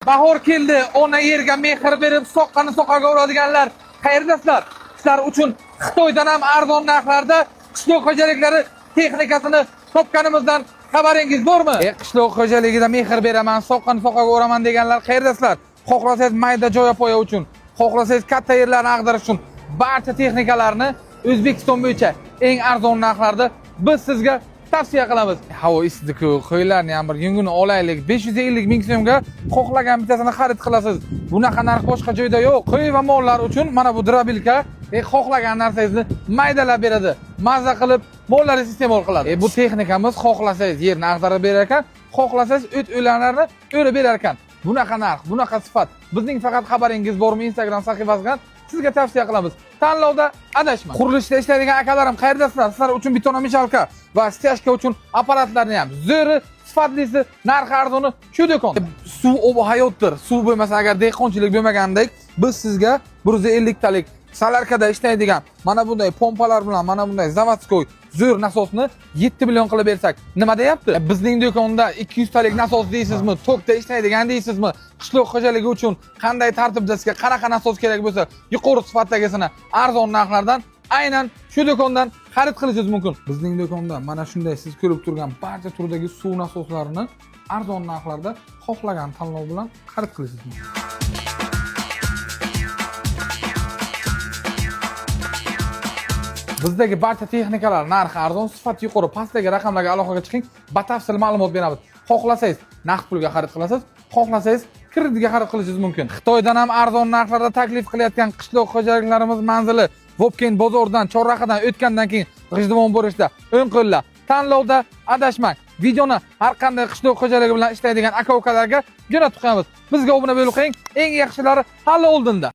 Bahor keldi, ona yerga mehr berib, soqqani soqaga uradiganlar, qayerdasizlar? Sizlar uchun Xitoydan ham arzon narxlarda qishloq xo'jaliklari texnikasini topganimizdan xabaringiz bormi? Qishloq xo'jaligida mehr beraman, soqqani soqaga uraman deganlar qayerdasizlar? Xohlasangiz mayda joy poya uchun, xohlasangiz katta yerlarni ag'darish uchun barcha texnikalarni O'zbekiston bo'yicha eng arzon narxlarda biz sizga tavsiya qilamiz. Havo isidi-ku, qo'ylarni ham bir yungini olaylik. 550 ming so'mga xohlagan bittasini xarid qilasiz. Bunaqa narx boshqa joyda yo'q. Qo'y va mollar uchun mana bu drobilka xohlagan narsangizni maydalab beradi. Mazza qilib mollaringizni iste'mol qiladi. Bu texnikamiz xohlasangiz yerni ag'darib berar ekan, xohlasangiz o't o'lanlarni o'rib berar ekan. Bunaqa narx, bunaqa sifat. Bizning faqat xabaringiz bormi Instagram sahifasidan sizga tavsiya qilamiz. Tanlovda adashmang. Qurilishda ishlaydigan akalarim qayerdasizlar? Sizlar uchun betonomichalka va stяжка uchun apparatlarni ham zo'ri, sifatlisi, narxi arzoni shu do'kon. Suv obi hayotdir. Suv bo'lmasa agar dehqonchilik bo'lmagandek, biz sizga 150 talik salarkada ishlaydigan mana bunday pompalar bilan mana bunday zavodskoy zo'r nasosni 7 million qilib bersak, nima deyapti? Bizning do'konda 200 talik nasos deysizmi, tokda ishlaydigan deysizmi? Qishloq xo'jaligi uchun qanday tartibda sizga qanaqa nasos kerak bo'lsa, yuqori sifatdagisini arzon narxlardan aynan shu do'kondan xarid qilishingiz mumkin. Bizning do'konda mana shunday siz ko'rib turgan barcha turdagi suv nasoslarini arzon narxlarda xohlagan tanlov bilan xarid qilishingiz mumkin. Bizdagi barcha texnikalar narxi arzon, sifati yuqori, pastdagi raqamlarga aloqaga chiqing, batafsil ma'lumot beramiz. Xohlasangiz naqd pulga xarid qilasiz, xohlasangiz kreditga xarid qilishingiz mumkin. Xitoydan ham arzon narxlarda taklif qilayotgan qishloq xo'jaliklarimiz manzili Vobkent bozoridan, chorrahadan o'tgandan keyin G'ijduvon borishda o'ng qo'lda. Tanlovda adashmang. Videoni har qanday qishloq xo'jaligi bilan ishlaydigan aka-ukalarga jo'natib qo'yamiz. Bizga obuna bo'lib qo'ying. Eng yaxshilari hali oldinda.